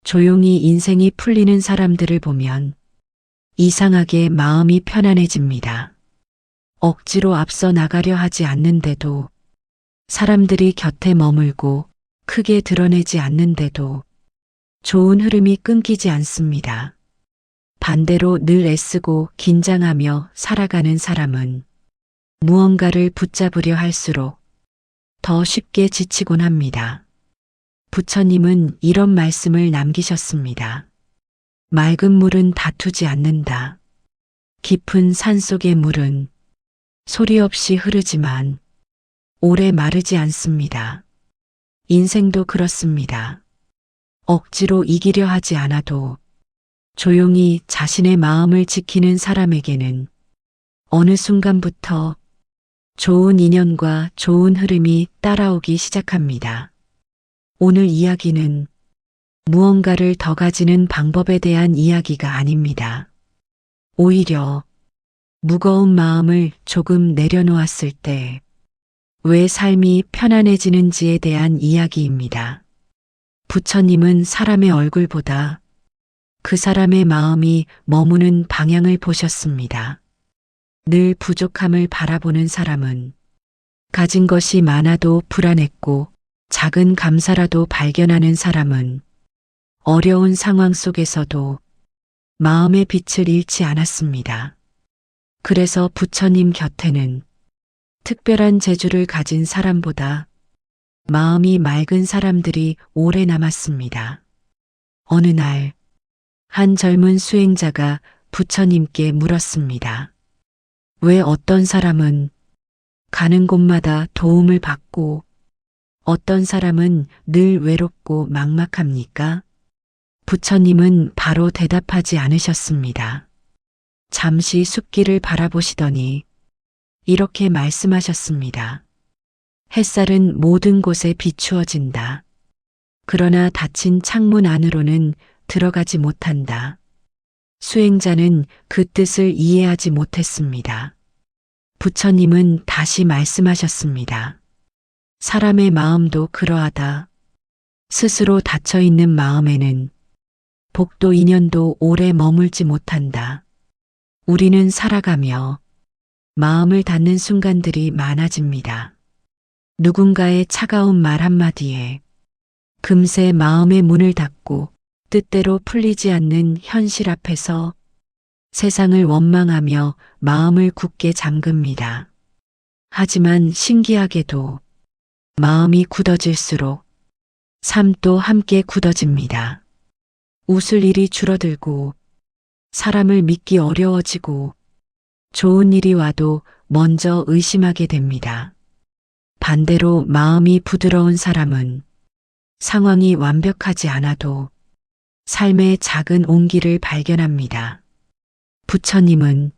조용히 인생이 풀리는 사람들을 보면 이상하게 마음이 편안해집니다. 억지로 앞서 나가려 하지 않는데도, 사람들이 곁에 머물고 크게 드러내지 않는데도 좋은 흐름이 끊기지 않습니다. 반대로 늘 애쓰고 긴장하며 살아가는 사람은 무언가를 붙잡으려 할수록 더 쉽게 지치곤 합니다. 부처님은 이런 말씀을 남기셨습니다. 맑은 물은 다투지 않는다. 깊은 산속의 물은 소리 없이 흐르지만 오래 마르지 않습니다. 인생도 그렇습니다. 억지로 이기려 하지 않아도 조용히 자신의 마음을 지키는 사람에게는 어느 순간부터 좋은 인연과 좋은 흐름이 따라오기 시작합니다. 오늘 이야기는 무언가를 더 가지는 방법에 대한 이야기가 아닙니다. 오히려 무거운 마음을 조금 내려놓았을 때 왜 삶이 편안해지는지에 대한 이야기입니다. 부처님은 사람의 얼굴보다 그 사람의 마음이 머무는 방향을 보셨습니다. 늘 부족함을 바라보는 사람은 가진 것이 많아도 불안했고, 작은 감사라도 발견하는 사람은 어려운 상황 속에서도 마음의 빛을 잃지 않았습니다. 그래서 부처님 곁에는 특별한 재주를 가진 사람보다 마음이 맑은 사람들이 오래 남았습니다. 어느 날, 한 젊은 수행자가 부처님께 물었습니다. 왜 어떤 사람은 가는 곳마다 도움을 받고 어떤 사람은 늘 외롭고 막막합니까? 부처님은 바로 대답하지 않으셨습니다. 잠시 숲길을 바라보시더니 이렇게 말씀하셨습니다. 햇살은 모든 곳에 비추어진다. 그러나 닫힌 창문 안으로는 들어가지 못한다. 수행자는 그 뜻을 이해하지 못했습니다. 부처님은 다시 말씀하셨습니다. 사람의 마음도 그러하다. 스스로 닫혀있는 마음에는 복도 인연도 오래 머물지 못한다. 우리는 살아가며 마음을 닫는 순간들이 많아집니다. 누군가의 차가운 말 한마디에 금세 마음의 문을 닫고 뜻대로 풀리지 않는 현실 앞에서 세상을 원망하며 마음을 굳게 잠깁니다. 하지만 신기하게도 마음이 굳어질수록 삶도 함께 굳어집니다. 웃을 일이 줄어들고 사람을 믿기 어려워지고 좋은 일이 와도 먼저 의심하게 됩니다. 반대로 마음이 부드러운 사람은 상황이 완벽하지 않아도 삶의 작은 온기를 발견합니다. 부처님은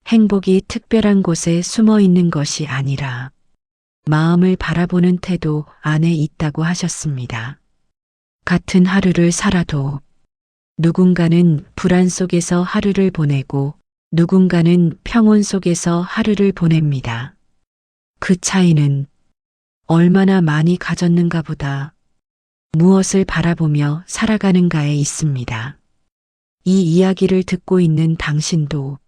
행복이 특별한 곳에 숨어 있는 것이 아니라 마음을 바라보는 태도 안에 있다고 하셨습니다. 같은 하루를 살아도 누군가는 불안 속에서 하루를 보내고 누군가는 평온 속에서 하루를 보냅니다. 그 차이는 얼마나 많이 가졌는가 보다 무엇을 바라보며 살아가는가에 있습니다. 이 이야기를 듣고 있는 당신도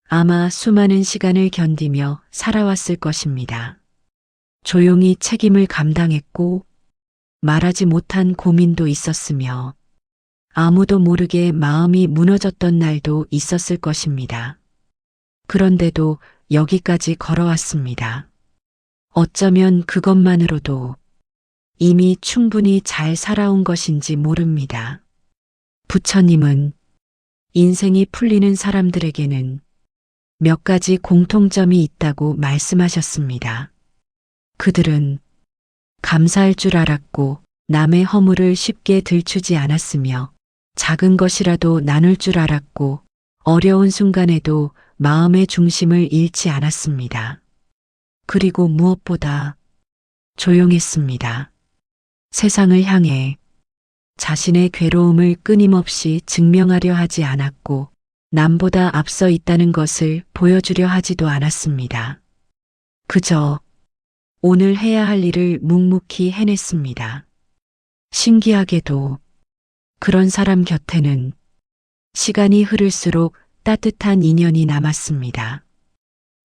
아마 수많은 시간을 견디며 살아왔을 것입니다. 조용히 책임을 감당했고 말하지 못한 고민도 있었으며 아무도 모르게 마음이 무너졌던 날도 있었을 것입니다. 그런데도 여기까지 걸어왔습니다. 어쩌면 그것만으로도 이미 충분히 잘 살아온 것인지 모릅니다. 부처님은 인생이 풀리는 사람들에게는 몇 가지 공통점이 있다고 말씀하셨습니다. 그들은 감사할 줄 알았고 남의 허물을 쉽게 들추지 않았으며 작은 것이라도 나눌 줄 알았고 어려운 순간에도 마음의 중심을 잃지 않았습니다. 그리고 무엇보다 조용했습니다. 세상을 향해 자신의 괴로움을 끊임없이 증명하려 하지 않았고 남보다 앞서 있다는 것을 보여주려 하지도 않았습니다. 그저 오늘 해야 할 일을 묵묵히 해냈습니다. 신기하게도 그런 사람 곁에는 시간이 흐를수록 따뜻한 인연이 남았습니다.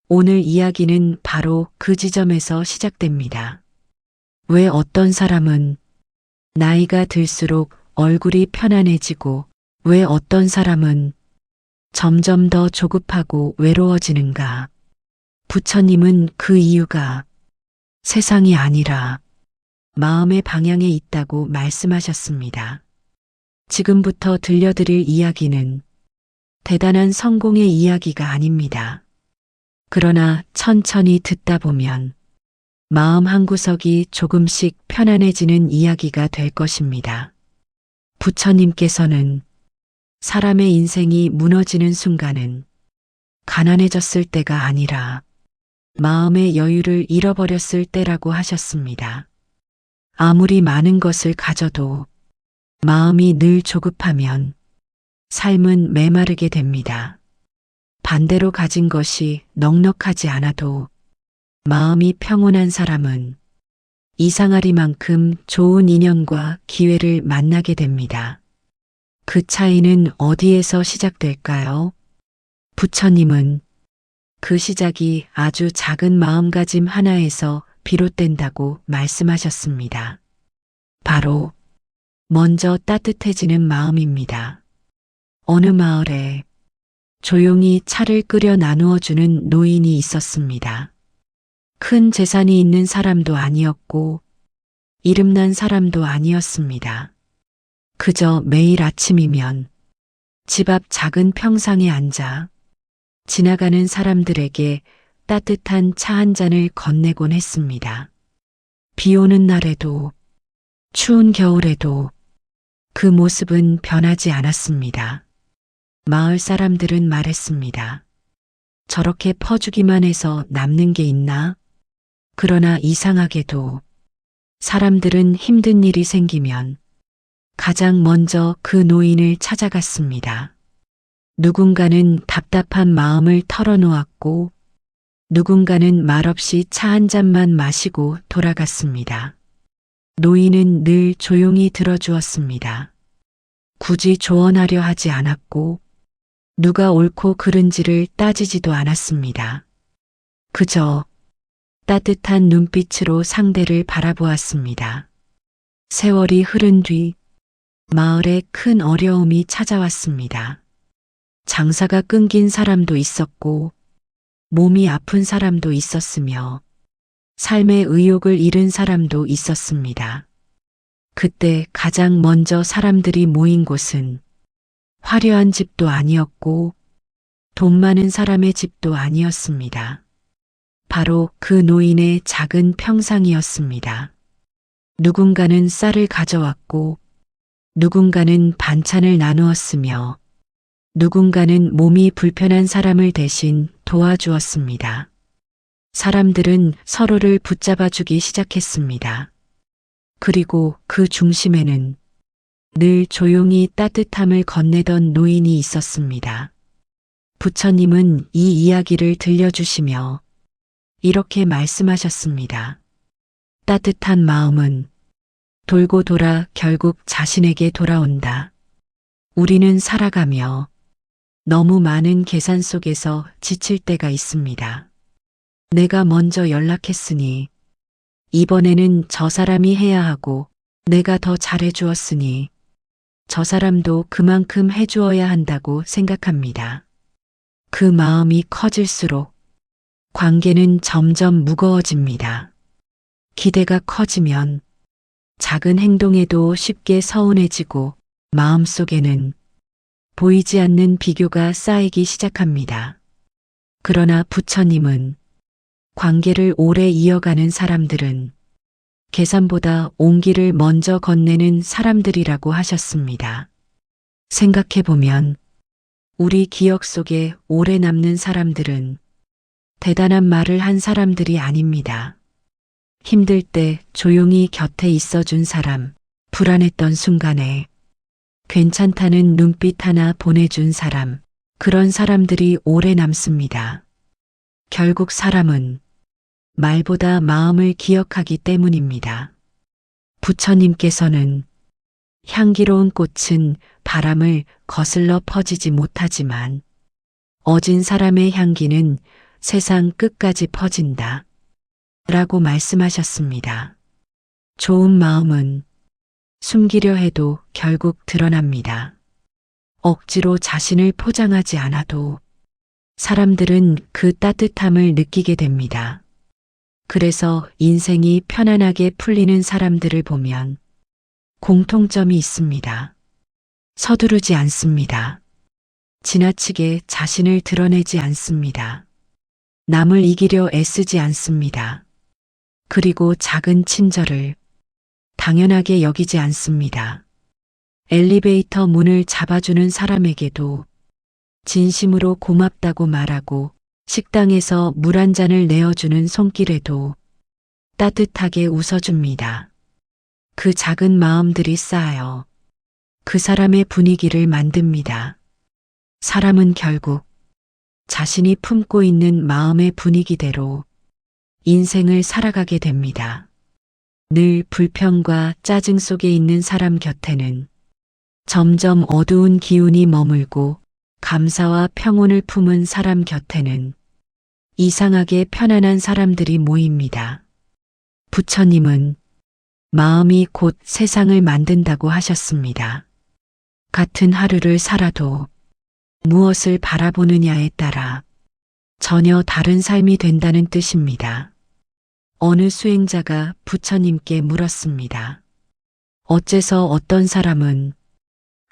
오늘 이야기는 바로 그 지점에서 시작됩니다. 왜 어떤 사람은 나이가 들수록 얼굴이 편안해지고 왜 어떤 사람은 점점 더 조급하고 외로워지는가? 부처님은 그 이유가 세상이 아니라 마음의 방향에 있다고 말씀하셨습니다. 지금부터 들려드릴 이야기는 대단한 성공의 이야기가 아닙니다. 그러나 천천히 듣다 보면 마음 한구석이 조금씩 편안해지는 이야기가 될 것입니다. 부처님께서는 사람의 인생이 무너지는 순간은 가난해졌을 때가 아니라 마음의 여유를 잃어버렸을 때라고 하셨습니다. 아무리 많은 것을 가져도 마음이 늘 조급하면 삶은 메마르게 됩니다. 반대로 가진 것이 넉넉하지 않아도 마음이 평온한 사람은 이상하리만큼 좋은 인연과 기회를 만나게 됩니다. 그 차이는 어디에서 시작될까요? 부처님은 그 시작이 아주 작은 마음가짐 하나에서 비롯된다고 말씀하셨습니다. 바로 먼저 따뜻해지는 마음입니다. 어느 마을에 조용히 차를 끓여 나누어주는 노인이 있었습니다. 큰 재산이 있는 사람도 아니었고 이름난 사람도 아니었습니다. 그저 매일 아침이면 집 앞 작은 평상에 앉아 지나가는 사람들에게 따뜻한 차 한 잔을 건네곤 했습니다. 비 오는 날에도 추운 겨울에도 그 모습은 변하지 않았습니다. 마을 사람들은 말했습니다. 저렇게 퍼주기만 해서 남는 게 있나? 그러나 이상하게도 사람들은 힘든 일이 생기면 가장 먼저 그 노인을 찾아갔습니다. 누군가는 답답한 마음을 털어놓았고 누군가는 말없이 차 한 잔만 마시고 돌아갔습니다. 노인은 늘 조용히 들어주었습니다. 굳이 조언하려 하지 않았고 누가 옳고 그른지를 따지지도 않았습니다. 그저 따뜻한 눈빛으로 상대를 바라보았습니다. 세월이 흐른 뒤 마을에 큰 어려움이 찾아왔습니다. 장사가 끊긴 사람도 있었고 몸이 아픈 사람도 있었으며 삶의 의욕을 잃은 사람도 있었습니다. 그때 가장 먼저 사람들이 모인 곳은 화려한 집도 아니었고 돈 많은 사람의 집도 아니었습니다. 바로 그 노인의 작은 평상이었습니다. 누군가는 쌀을 가져왔고 누군가는 반찬을 나누었으며 누군가는 몸이 불편한 사람을 대신 도와주었습니다. 사람들은 서로를 붙잡아주기 시작했습니다. 그리고 그 중심에는 늘 조용히 따뜻함을 건네던 노인이 있었습니다. 부처님은 이 이야기를 들려주시며 이렇게 말씀하셨습니다. 따뜻한 마음은 돌고 돌아 결국 자신에게 돌아온다. 우리는 살아가며 너무 많은 계산 속에서 지칠 때가 있습니다. 내가 먼저 연락했으니 이번에는 저 사람이 해야 하고 내가 더 잘해주었으니 저 사람도 그만큼 해주어야 한다고 생각합니다. 그 마음이 커질수록 관계는 점점 무거워집니다. 기대가 커지면 작은 행동에도 쉽게 서운해지고 마음속에는 보이지 않는 비교가 쌓이기 시작합니다. 그러나 부처님은 관계를 오래 이어가는 사람들은 계산보다 온기를 먼저 건네는 사람들이라고 하셨습니다. 생각해보면 우리 기억 속에 오래 남는 사람들은 대단한 말을 한 사람들이 아닙니다. 힘들 때 조용히 곁에 있어준 사람, 불안했던 순간에 괜찮다는 눈빛 하나 보내준 사람, 그런 사람들이 오래 남습니다. 결국 사람은 말보다 마음을 기억하기 때문입니다. 부처님께서는 향기로운 꽃은 바람을 거슬러 퍼지지 못하지만 어진 사람의 향기는 세상 끝까지 퍼진다. 라고 말씀하셨습니다. 좋은 마음은 숨기려 해도 결국 드러납니다. 억지로 자신을 포장하지 않아도 사람들은 그 따뜻함을 느끼게 됩니다. 그래서 인생이 편안하게 풀리는 사람들을 보면 공통점이 있습니다. 서두르지 않습니다. 지나치게 자신을 드러내지 않습니다. 남을 이기려 애쓰지 않습니다. 그리고 작은 친절을 당연하게 여기지 않습니다. 엘리베이터 문을 잡아주는 사람에게도 진심으로 고맙다고 말하고 식당에서 물 한 잔을 내어주는 손길에도 따뜻하게 웃어줍니다. 그 작은 마음들이 쌓여 그 사람의 분위기를 만듭니다. 사람은 결국 자신이 품고 있는 마음의 분위기대로 인생을 살아가게 됩니다. 늘 불평과 짜증 속에 있는 사람 곁에는 점점 어두운 기운이 머물고 감사와 평온을 품은 사람 곁에는 이상하게 편안한 사람들이 모입니다. 부처님은 마음이 곧 세상을 만든다고 하셨습니다. 같은 하루를 살아도 무엇을 바라보느냐에 따라 전혀 다른 삶이 된다는 뜻입니다. 어느 수행자가 부처님께 물었습니다. 어째서 어떤 사람은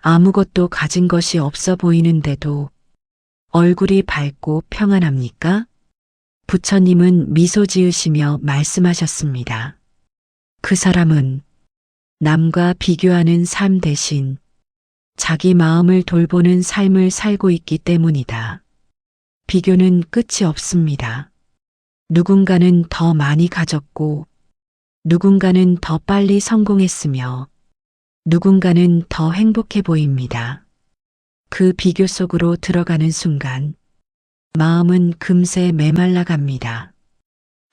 아무것도 가진 것이 없어 보이는데도 얼굴이 밝고 평안합니까? 부처님은 미소 지으시며 말씀하셨습니다. 그 사람은 남과 비교하는 삶 대신 자기 마음을 돌보는 삶을 살고 있기 때문이다. 비교는 끝이 없습니다. 누군가는 더 많이 가졌고, 누군가는 더 빨리 성공했으며, 누군가는 더 행복해 보입니다. 그 비교 속으로 들어가는 순간, 마음은 금세 메말라 갑니다.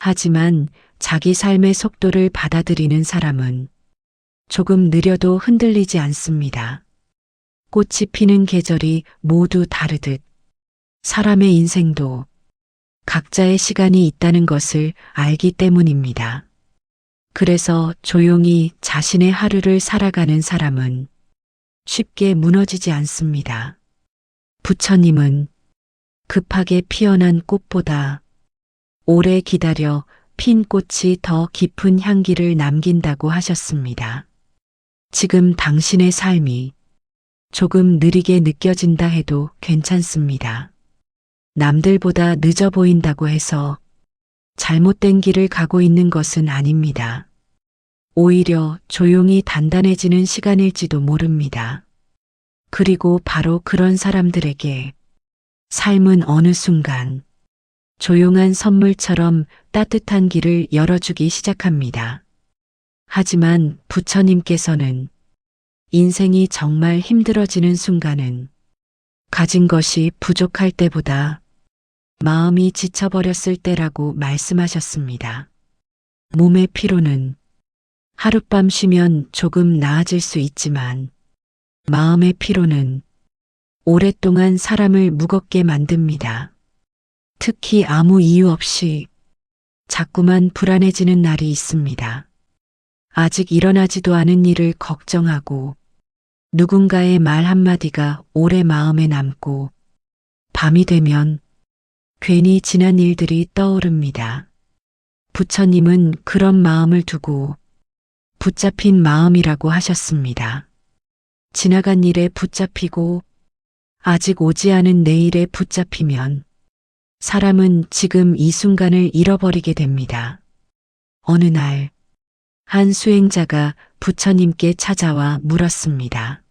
하지만 자기 삶의 속도를 받아들이는 사람은 조금 느려도 흔들리지 않습니다. 꽃이 피는 계절이 모두 다르듯 사람의 인생도 각자의 시간이 있다는 것을 알기 때문입니다. 그래서 조용히 자신의 하루를 살아가는 사람은 쉽게 무너지지 않습니다. 부처님은 급하게 피어난 꽃보다 오래 기다려 핀 꽃이 더 깊은 향기를 남긴다고 하셨습니다. 지금 당신의 삶이 조금 느리게 느껴진다 해도 괜찮습니다. 남들보다 늦어 보인다고 해서 잘못된 길을 가고 있는 것은 아닙니다. 오히려 조용히 단단해지는 시간일지도 모릅니다. 그리고 바로 그런 사람들에게 삶은 어느 순간 조용한 선물처럼 따뜻한 길을 열어주기 시작합니다. 하지만 부처님께서는 인생이 정말 힘들어지는 순간은 가진 것이 부족할 때보다 마음이 지쳐버렸을 때라고 말씀하셨습니다. 몸의 피로는 하룻밤 쉬면 조금 나아질 수 있지만 마음의 피로는 오랫동안 사람을 무겁게 만듭니다. 특히 아무 이유 없이 자꾸만 불안해지는 날이 있습니다. 아직 일어나지도 않은 일을 걱정하고 누군가의 말 한마디가 오래 마음에 남고 밤이 되면 괜히 지난 일들이 떠오릅니다. 부처님은 그런 마음을 두고 붙잡힌 마음이라고 하셨습니다. 지나간 일에 붙잡히고 아직 오지 않은 내일에 붙잡히면 사람은 지금 이 순간을 잃어버리게 됩니다. 어느 날, 한 수행자가 부처님께 찾아와 물었습니다.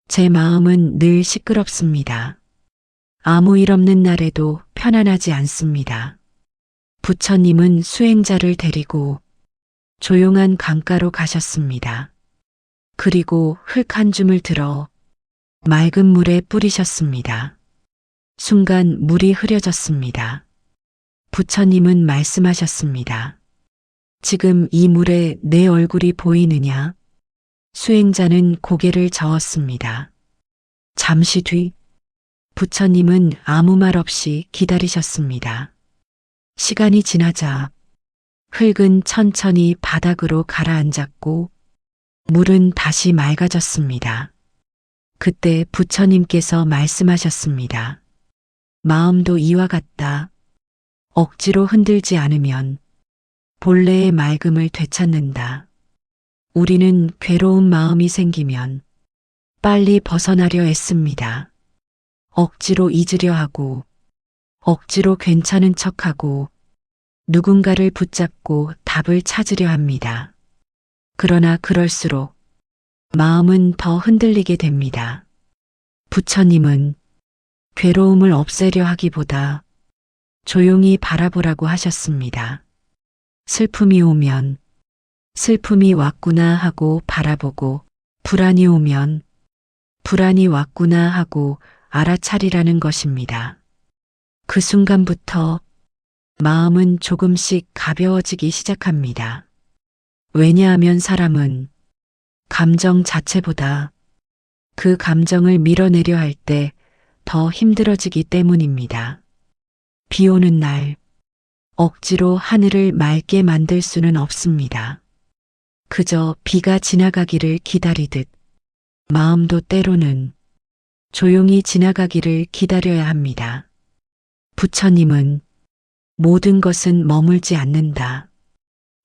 제 마음은 늘 시끄럽습니다. 아무 일 없는 날에도 편안하지 않습니다. 부처님은 수행자를 데리고 조용한 강가로 가셨습니다. 그리고 흙 한 줌을 들어 맑은 물에 뿌리셨습니다. 순간 물이 흐려졌습니다. 부처님은 말씀하셨습니다. 지금 이 물에 내 얼굴이 보이느냐? 수행자는 고개를 저었습니다. 잠시 뒤 부처님은 아무 말 없이 기다리셨습니다. 시간이 지나자 흙은 천천히 바닥으로 가라앉았고 물은 다시 맑아졌습니다. 그때 부처님께서 말씀하셨습니다. 마음도 이와 같다. 억지로 흔들지 않으면 본래의 맑음을 되찾는다. 우리는 괴로운 마음이 생기면 빨리 벗어나려 애씁니다. 억지로 잊으려 하고, 억지로 괜찮은 척하고, 누군가를 붙잡고 답을 찾으려 합니다. 그러나 그럴수록 마음은 더 흔들리게 됩니다. 부처님은 괴로움을 없애려 하기보다 조용히 바라보라고 하셨습니다. 슬픔이 오면 슬픔이 왔구나 하고 바라보고, 불안이 오면 불안이 왔구나 하고 알아차리라는 것입니다. 그 순간부터 마음은 조금씩 가벼워지기 시작합니다. 왜냐하면 사람은 감정 자체보다 그 감정을 밀어내려 할 때 더 힘들어지기 때문입니다. 비 오는 날, 억지로 하늘을 맑게 만들 수는 없습니다. 그저 비가 지나가기를 기다리듯 마음도 때로는 조용히 지나가기를 기다려야 합니다. 부처님은 모든 것은 머물지 않는다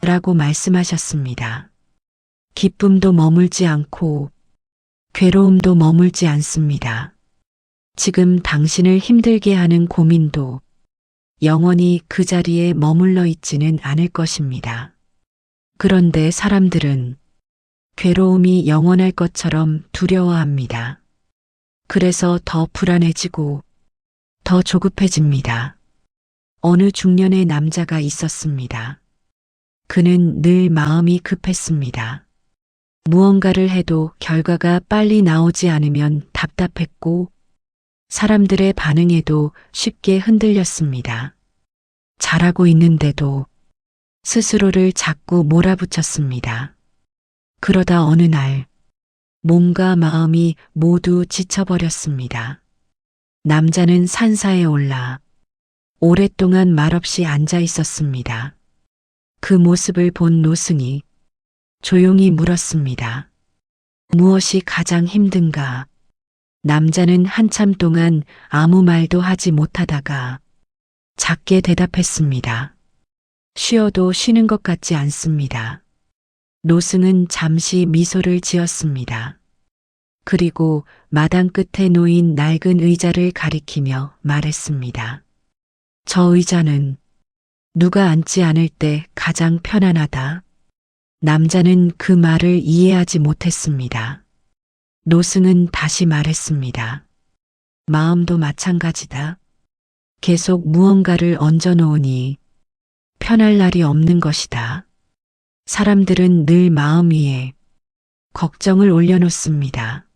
라고 말씀하셨습니다. 기쁨도 머물지 않고 괴로움도 머물지 않습니다. 지금 당신을 힘들게 하는 고민도 영원히 그 자리에 머물러 있지는 않을 것입니다. 그런데 사람들은 괴로움이 영원할 것처럼 두려워합니다. 그래서 더 불안해지고 더 조급해집니다. 어느 중년의 남자가 있었습니다. 그는 늘 마음이 급했습니다. 무언가를 해도 결과가 빨리 나오지 않으면 답답했고 사람들의 반응에도 쉽게 흔들렸습니다. 잘하고 있는데도 스스로를 자꾸 몰아붙였습니다. 그러다 어느 날 몸과 마음이 모두 지쳐버렸습니다. 남자는 산사에 올라 오랫동안 말없이 앉아 있었습니다. 그 모습을 본 노승이 조용히 물었습니다. 무엇이 가장 힘든가? 남자는 한참 동안 아무 말도 하지 못하다가 작게 대답했습니다. 쉬어도 쉬는 것 같지 않습니다. 노승은 잠시 미소를 지었습니다. 그리고 마당 끝에 놓인 낡은 의자를 가리키며 말했습니다. 저 의자는 누가 앉지 않을 때 가장 편안하다. 남자는 그 말을 이해하지 못했습니다. 노승은 다시 말했습니다. 마음도 마찬가지다. 계속 무언가를 얹어놓으니 편할 날이 없는 것이다. 사람들은 늘 마음 위에 걱정을 올려놓습니다.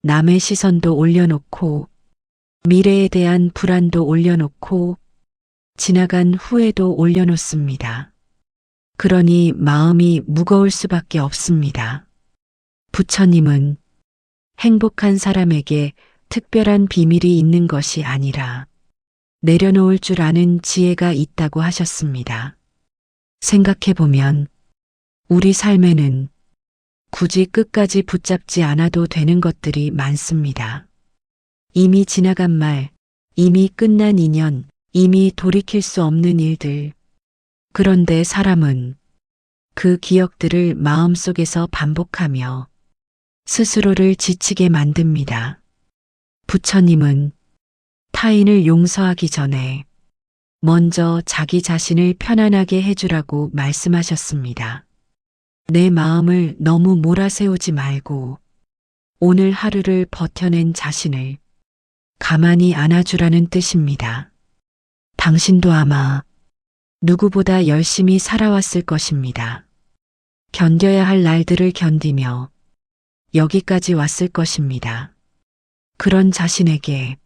남의 시선도 올려놓고 미래에 대한 불안도 올려놓고 지나간 후회도 올려놓습니다. 그러니 마음이 무거울 수밖에 없습니다. 부처님은 행복한 사람에게 특별한 비밀이 있는 것이 아니라 내려놓을 줄 아는 지혜가 있다고 하셨습니다. 생각해보면 우리 삶에는 굳이 끝까지 붙잡지 않아도 되는 것들이 많습니다. 이미 지나간 말, 이미 끝난 인연, 이미 돌이킬 수 없는 일들. 그런데 사람은 그 기억들을 마음속에서 반복하며 스스로를 지치게 만듭니다. 부처님은 타인을 용서하기 전에 먼저 자기 자신을 편안하게 해주라고 말씀하셨습니다. 내 마음을 너무 몰아세우지 말고 오늘 하루를 버텨낸 자신을 가만히 안아주라는 뜻입니다. 당신도 아마 누구보다 열심히 살아왔을 것입니다. 견뎌야 할 날들을 견디며 여기까지 왔을 것입니다. 그런 자신에게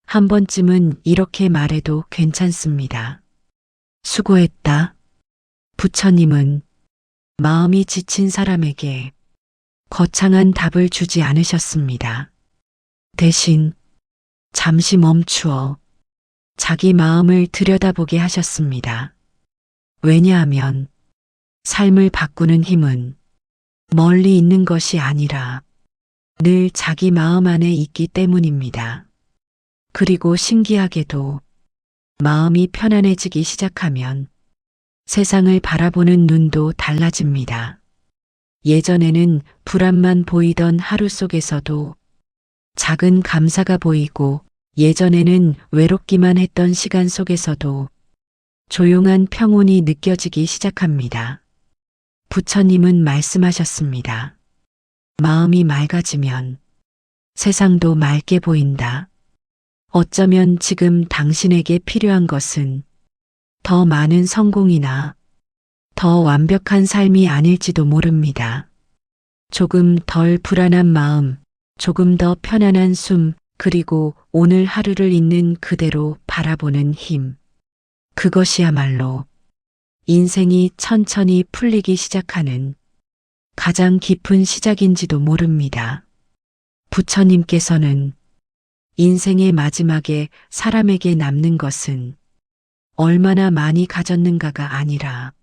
한 번쯤은 이렇게 말해도 괜찮습니다. 수고했다. 부처님은 마음이 지친 사람에게 거창한 답을 주지 않으셨습니다. 대신 잠시 멈추어 자기 마음을 들여다보게 하셨습니다. 왜냐하면 삶을 바꾸는 힘은 멀리 있는 것이 아니라 늘 자기 마음 안에 있기 때문입니다. 그리고 신기하게도 마음이 편안해지기 시작하면 세상을 바라보는 눈도 달라집니다. 예전에는 불안만 보이던 하루 속에서도 작은 감사가 보이고, 예전에는 외롭기만 했던 시간 속에서도 조용한 평온이 느껴지기 시작합니다. 부처님은 말씀하셨습니다. 마음이 맑아지면 세상도 맑게 보인다. 어쩌면 지금 당신에게 필요한 것은 더 많은 성공이나 더 완벽한 삶이 아닐지도 모릅니다. 조금 덜 불안한 마음, 조금 더 편안한 숨, 그리고 오늘 하루를 있는 그대로 바라보는 힘. 그것이야말로 인생이 천천히 풀리기 시작하는 가장 깊은 시작인지도 모릅니다. 부처님께서는 인생의 마지막에 사람에게 남는 것은 얼마나 많이 가졌는가가 아니라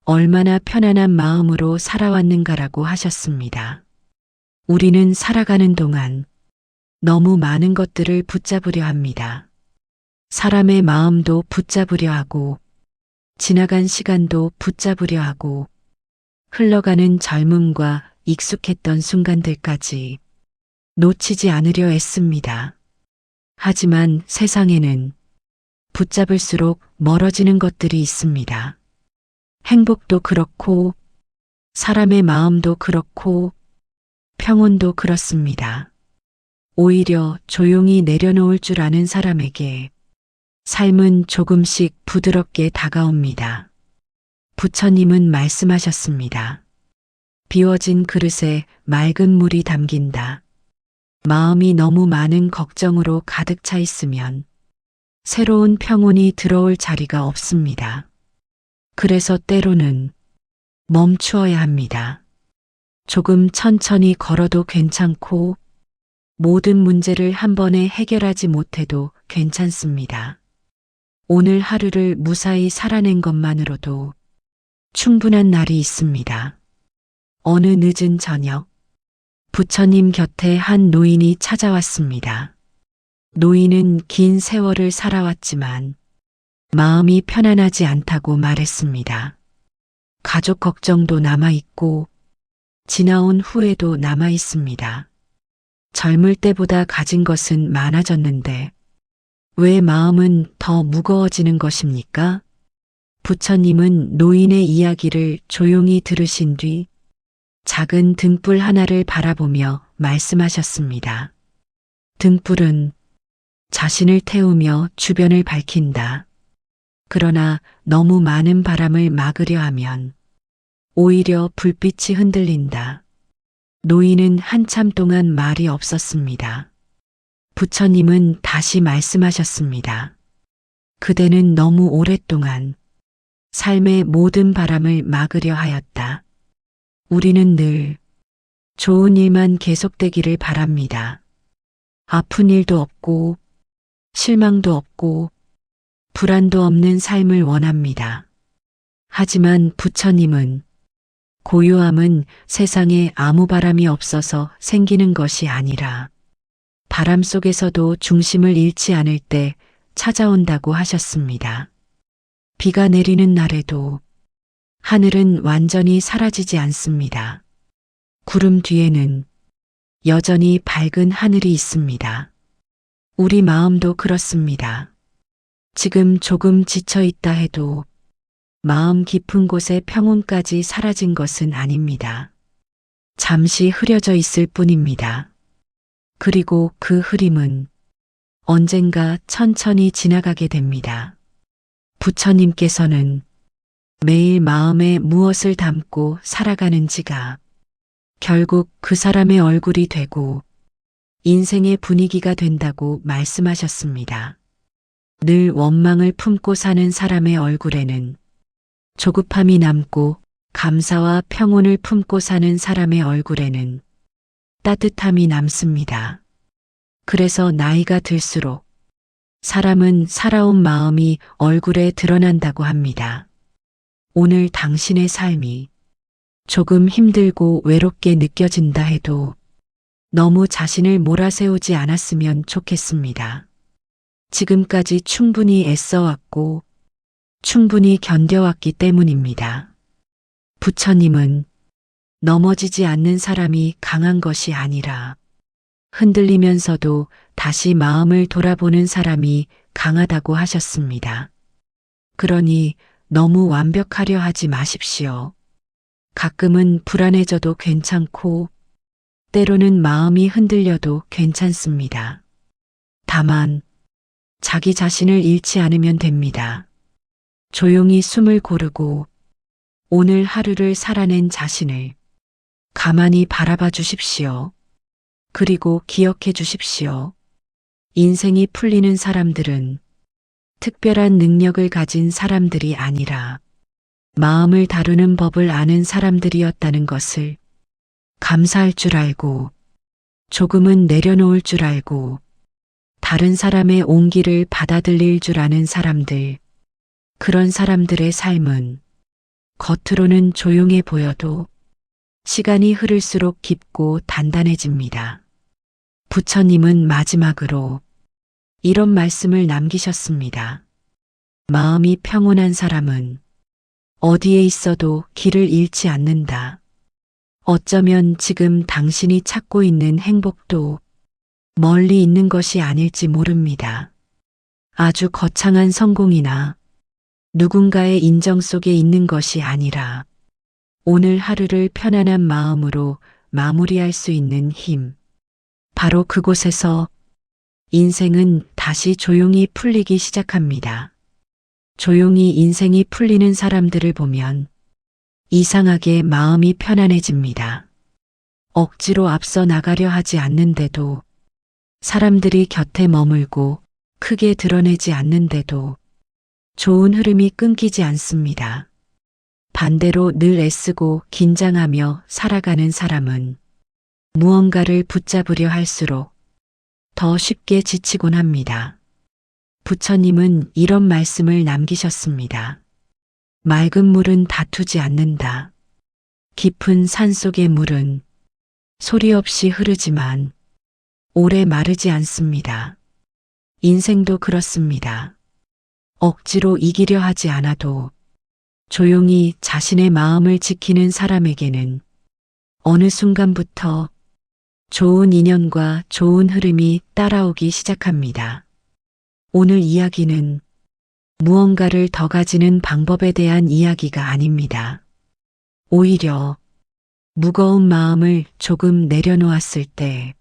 얼마나 편안한 마음으로 살아왔는가라고 하셨습니다. 우리는 살아가는 동안 너무 많은 것들을 붙잡으려 합니다. 사람의 마음도 붙잡으려 하고, 지나간 시간도 붙잡으려 하고, 흘러가는 젊음과 익숙했던 순간들까지 놓치지 않으려 애씁니다. 하지만 세상에는 붙잡을수록 멀어지는 것들이 있습니다. 행복도 그렇고, 사람의 마음도 그렇고, 평온도 그렇습니다. 오히려 조용히 내려놓을 줄 아는 사람에게 삶은 조금씩 부드럽게 다가옵니다. 부처님은 말씀하셨습니다. 비워진 그릇에 맑은 물이 담긴다. 마음이 너무 많은 걱정으로 가득 차 있으면 새로운 평온이 들어올 자리가 없습니다. 그래서 때로는 멈추어야 합니다. 조금 천천히 걸어도 괜찮고, 모든 문제를 한 번에 해결하지 못해도 괜찮습니다. 오늘 하루를 무사히 살아낸 것만으로도 충분한 날이 있습니다. 어느 늦은 저녁, 부처님 곁에 한 노인이 찾아왔습니다. 노인은 긴 세월을 살아왔지만 마음이 편안하지 않다고 말했습니다. 가족 걱정도 남아있고 지나온 후회도 남아있습니다. 젊을 때보다 가진 것은 많아졌는데 왜 마음은 더 무거워지는 것입니까? 부처님은 노인의 이야기를 조용히 들으신 뒤 작은 등불 하나를 바라보며 말씀하셨습니다. 등불은 자신을 태우며 주변을 밝힌다. 그러나 너무 많은 바람을 막으려 하면 오히려 불빛이 흔들린다. 노인은 한참 동안 말이 없었습니다. 부처님은 다시 말씀하셨습니다. 그대는 너무 오랫동안 삶의 모든 바람을 막으려 하였다. 우리는 늘 좋은 일만 계속되기를 바랍니다. 아픈 일도 없고 실망도 없고 불안도 없는 삶을 원합니다. 하지만 부처님은 고요함은 세상에 아무 바람이 없어서 생기는 것이 아니라 바람 속에서도 중심을 잃지 않을 때 찾아온다고 하셨습니다. 비가 내리는 날에도 하늘은 완전히 사라지지 않습니다. 구름 뒤에는 여전히 밝은 하늘이 있습니다. 우리 마음도 그렇습니다. 지금 조금 지쳐 있다 해도 마음 깊은 곳의 평온까지 사라진 것은 아닙니다. 잠시 흐려져 있을 뿐입니다. 그리고 그 흐림은 언젠가 천천히 지나가게 됩니다. 부처님께서는 매일 마음에 무엇을 담고 살아가는지가 결국 그 사람의 얼굴이 되고 인생의 분위기가 된다고 말씀하셨습니다. 늘 원망을 품고 사는 사람의 얼굴에는 조급함이 남고 감사와 평온을 품고 사는 사람의 얼굴에는 따뜻함이 남습니다. 그래서 나이가 들수록 사람은 살아온 마음이 얼굴에 드러난다고 합니다. 오늘 당신의 삶이 조금 힘들고 외롭게 느껴진다 해도 너무 자신을 몰아세우지 않았으면 좋겠습니다. 지금까지 충분히 애써왔고 충분히 견뎌왔기 때문입니다. 부처님은 넘어지지 않는 사람이 강한 것이 아니라 흔들리면서도 다시 마음을 돌아보는 사람이 강하다고 하셨습니다. 그러니 너무 완벽하려 하지 마십시오. 가끔은 불안해져도 괜찮고 때로는 마음이 흔들려도 괜찮습니다. 다만 자기 자신을 잃지 않으면 됩니다. 조용히 숨을 고르고 오늘 하루를 살아낸 자신을 가만히 바라봐 주십시오. 그리고 기억해 주십시오. 인생이 풀리는 사람들은 특별한 능력을 가진 사람들이 아니라 마음을 다루는 법을 아는 사람들이었다는 것을 감사할 줄 알고 조금은 내려놓을 줄 알고 다른 사람의 온기를 받아들일 줄 아는 사람들, 그런 사람들의 삶은 겉으로는 조용해 보여도 시간이 흐를수록 깊고 단단해집니다. 부처님은 마지막으로 이런 말씀을 남기셨습니다. 마음이 평온한 사람은 어디에 있어도 길을 잃지 않는다. 어쩌면 지금 당신이 찾고 있는 행복도 멀리 있는 것이 아닐지 모릅니다. 아주 거창한 성공이나 누군가의 인정 속에 있는 것이 아니라 오늘 하루를 편안한 마음으로 마무리할 수 있는 힘. 바로 그곳에서 인생은 다시 조용히 풀리기 시작합니다. 조용히 인생이 풀리는 사람들을 보면 이상하게 마음이 편안해집니다. 억지로 앞서 나가려 하지 않는데도, 사람들이 곁에 머물고 크게 드러내지 않는데도 좋은 흐름이 끊기지 않습니다. 반대로 늘 애쓰고 긴장하며 살아가는 사람은 무언가를 붙잡으려 할수록 더 쉽게 지치곤 합니다. 부처님은 이런 말씀을 남기셨습니다. 맑은 물은 다투지 않는다. 깊은 산속의 물은 소리 없이 흐르지만 오래 마르지 않습니다. 인생도 그렇습니다. 억지로 이기려 하지 않아도 조용히 자신의 마음을 지키는 사람에게는 어느 순간부터 좋은 인연과 좋은 흐름이 따라오기 시작합니다. 오늘 이야기는 무언가를 더 가지는 방법에 대한 이야기가 아닙니다. 오히려 무거운 마음을 조금 내려놓았을 때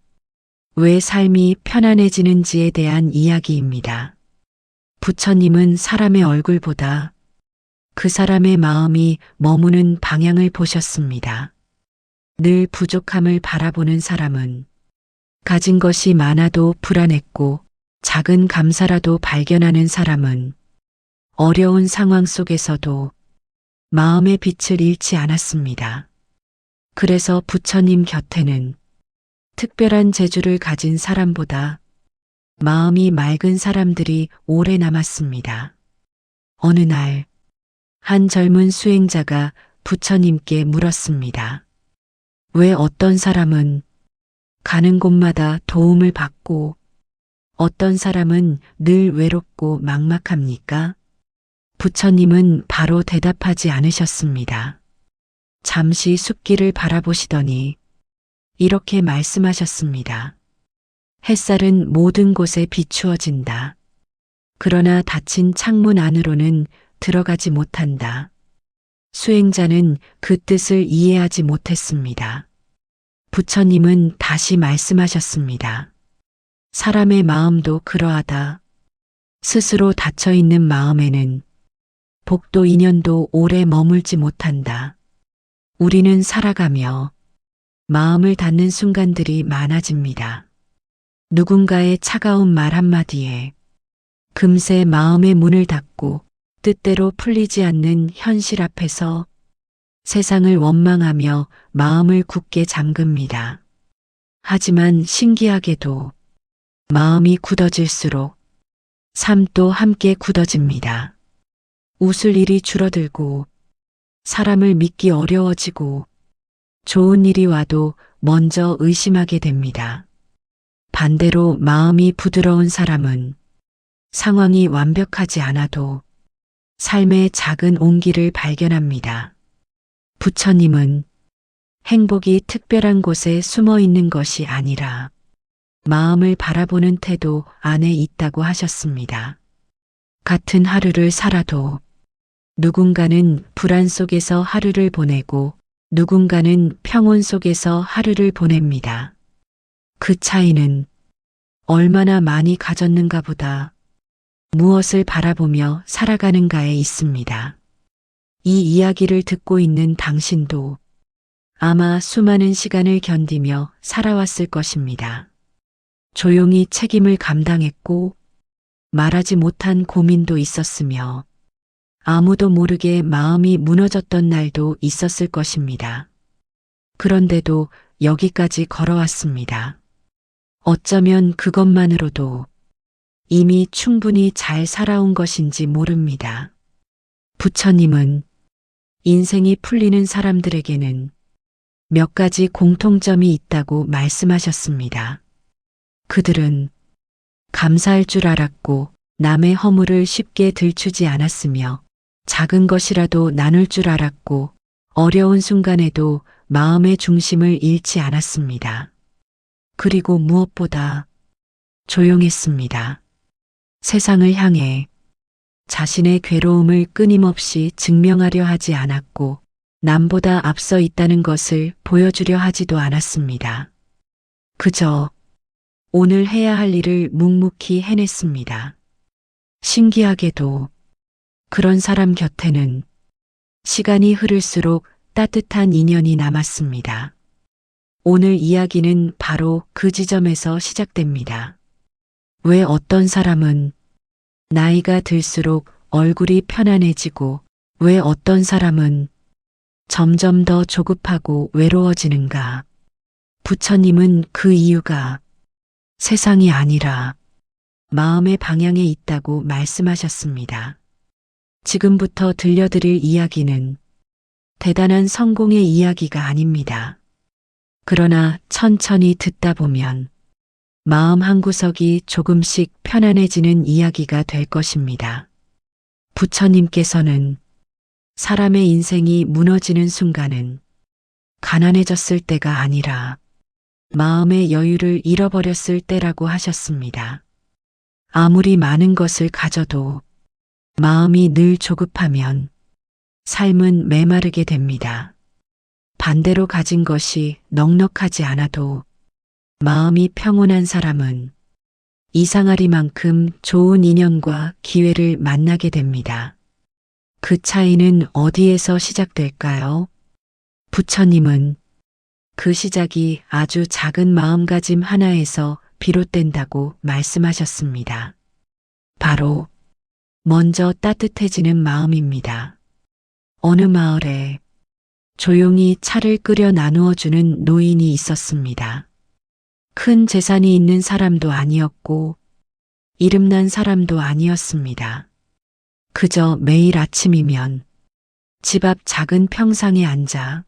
왜 삶이 편안해지는지에 대한 이야기입니다. 부처님은 사람의 얼굴보다 그 사람의 마음이 머무는 방향을 보셨습니다. 늘 부족함을 바라보는 사람은 가진 것이 많아도 불안했고 작은 감사라도 발견하는 사람은 어려운 상황 속에서도 마음의 빛을 잃지 않았습니다. 그래서 부처님 곁에는 특별한 재주를 가진 사람보다 마음이 맑은 사람들이 오래 남았습니다. 어느 날, 한 젊은 수행자가 부처님께 물었습니다. 왜 어떤 사람은 가는 곳마다 도움을 받고 어떤 사람은 늘 외롭고 막막합니까? 부처님은 바로 대답하지 않으셨습니다. 잠시 숲길을 바라보시더니 이렇게 말씀하셨습니다. 햇살은 모든 곳에 비추어진다. 그러나 닫힌 창문 안으로는 들어가지 못한다. 수행자는 그 뜻을 이해하지 못했습니다. 부처님은 다시 말씀하셨습니다. 사람의 마음도 그러하다. 스스로 닫혀 있는 마음에는 복도 인연도 오래 머물지 못한다. 우리는 살아가며 마음을 닫는 순간들이 많아집니다. 누군가의 차가운 말 한마디에 금세 마음의 문을 닫고 뜻대로 풀리지 않는 현실 앞에서 세상을 원망하며 마음을 굳게 잠깁니다. 하지만 신기하게도 마음이 굳어질수록 삶도 함께 굳어집니다. 웃을 일이 줄어들고 사람을 믿기 어려워지고 좋은 일이 와도 먼저 의심하게 됩니다. 반대로 마음이 부드러운 사람은 상황이 완벽하지 않아도 삶의 작은 온기를 발견합니다. 부처님은 행복이 특별한 곳에 숨어 있는 것이 아니라 마음을 바라보는 태도 안에 있다고 하셨습니다. 같은 하루를 살아도 누군가는 불안 속에서 하루를 보내고 누군가는 평온 속에서 하루를 보냅니다. 그 차이는 얼마나 많이 가졌는가 보다 무엇을 바라보며 살아가는가에 있습니다. 이 이야기를 듣고 있는 당신도 아마 수많은 시간을 견디며 살아왔을 것입니다. 조용히 책임을 감당했고 말하지 못한 고민도 있었으며 아무도 모르게 마음이 무너졌던 날도 있었을 것입니다. 그런데도 여기까지 걸어왔습니다. 어쩌면 그것만으로도 이미 충분히 잘 살아온 것인지 모릅니다. 부처님은 인생이 풀리는 사람들에게는 몇 가지 공통점이 있다고 말씀하셨습니다. 그들은 감사할 줄 알았고 남의 허물을 쉽게 들추지 않았으며 작은 것이라도 나눌 줄 알았고 어려운 순간에도 마음의 중심을 잃지 않았습니다. 그리고 무엇보다 조용했습니다. 세상을 향해 자신의 괴로움을 끊임없이 증명하려 하지 않았고 남보다 앞서 있다는 것을 보여주려 하지도 않았습니다. 그저 오늘 해야 할 일을 묵묵히 해냈습니다. 신기하게도 그런 사람 곁에는 시간이 흐를수록 따뜻한 인연이 남았습니다. 오늘 이야기는 바로 그 지점에서 시작됩니다. 왜 어떤 사람은 나이가 들수록 얼굴이 편안해지고 왜 어떤 사람은 점점 더 조급하고 외로워지는가? 부처님은 그 이유가 세상이 아니라 마음의 방향에 있다고 말씀하셨습니다. 지금부터 들려드릴 이야기는 대단한 성공의 이야기가 아닙니다. 그러나 천천히 듣다 보면 마음 한구석이 조금씩 편안해지는 이야기가 될 것입니다. 부처님께서는 사람의 인생이 무너지는 순간은 가난해졌을 때가 아니라 마음의 여유를 잃어버렸을 때라고 하셨습니다. 아무리 많은 것을 가져도 마음이 늘 조급하면 삶은 메마르게 됩니다. 반대로 가진 것이 넉넉하지 않아도 마음이 평온한 사람은 이상하리만큼 좋은 인연과 기회를 만나게 됩니다. 그 차이는 어디에서 시작될까요? 부처님은 그 시작이 아주 작은 마음가짐 하나에서 비롯된다고 말씀하셨습니다. 바로 먼저 따뜻해지는 마음입니다. 어느 마을에 조용히 차를 끓여 나누어 주는 노인이 있었습니다. 큰 재산이 있는 사람도 아니었고 이름난 사람도 아니었습니다. 그저 매일 아침이면 집 앞 작은 평상에 앉아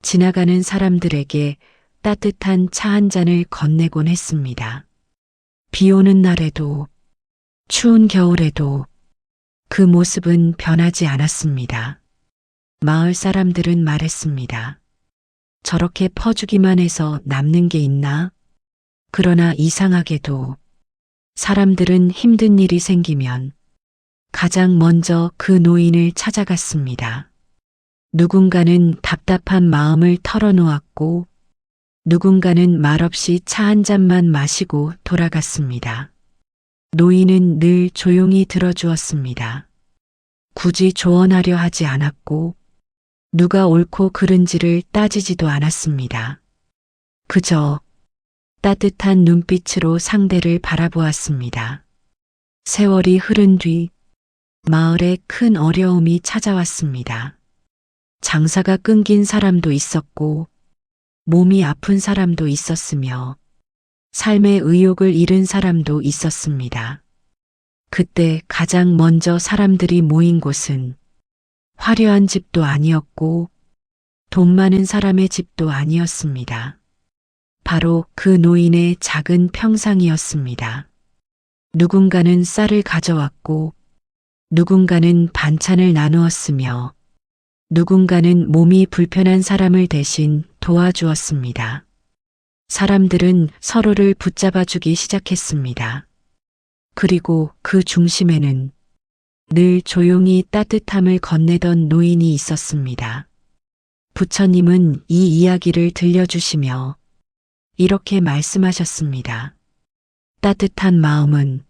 지나가는 사람들에게 따뜻한 차 한 잔을 건네곤 했습니다. 비 오는 날에도 추운 겨울에도 그 모습은 변하지 않았습니다. 마을 사람들은 말했습니다. 저렇게 퍼주기만 해서 남는 게 있나? 그러나 이상하게도 사람들은 힘든 일이 생기면 가장 먼저 그 노인을 찾아갔습니다. 누군가는 답답한 마음을 털어놓았고 누군가는 말없이 차 한 잔만 마시고 돌아갔습니다. 노인은 늘 조용히 들어주었습니다. 굳이 조언하려 하지 않았고 누가 옳고 그른지를 따지지도 않았습니다. 그저 따뜻한 눈빛으로 상대를 바라보았습니다. 세월이 흐른 뒤 마을에 큰 어려움이 찾아왔습니다. 장사가 끊긴 사람도 있었고 몸이 아픈 사람도 있었으며 삶의 의욕을 잃은 사람도 있었습니다. 그때 가장 먼저 사람들이 모인 곳은 화려한 집도 아니었고 돈 많은 사람의 집도 아니었습니다. 바로 그 노인의 작은 평상이었습니다. 누군가는 쌀을 가져왔고 누군가는 반찬을 나누었으며 누군가는 몸이 불편한 사람을 대신 도와주었습니다. 사람들은 서로를 붙잡아주기 시작했습니다. 그리고 그 중심에는 늘 조용히 따뜻함을 건네던 노인이 있었습니다. 부처님은 이 이야기를 들려주시며 이렇게 말씀하셨습니다. 따뜻한 마음은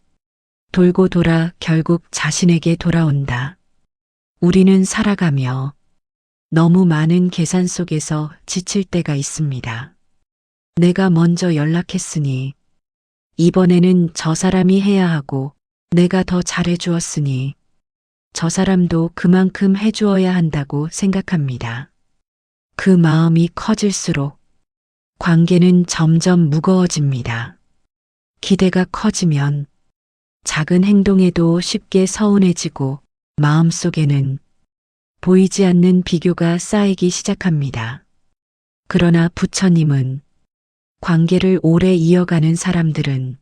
돌고 돌아 결국 자신에게 돌아온다. 우리는 살아가며 너무 많은 계산 속에서 지칠 때가 있습니다. 내가 먼저 연락했으니 이번에는 저 사람이 해야 하고 내가 더 잘해주었으니 저 사람도 그만큼 해주어야 한다고 생각합니다. 그 마음이 커질수록 관계는 점점 무거워집니다. 기대가 커지면 작은 행동에도 쉽게 서운해지고 마음속에는 보이지 않는 비교가 쌓이기 시작합니다. 그러나 부처님은 관계를 오래 이어가는 사람들은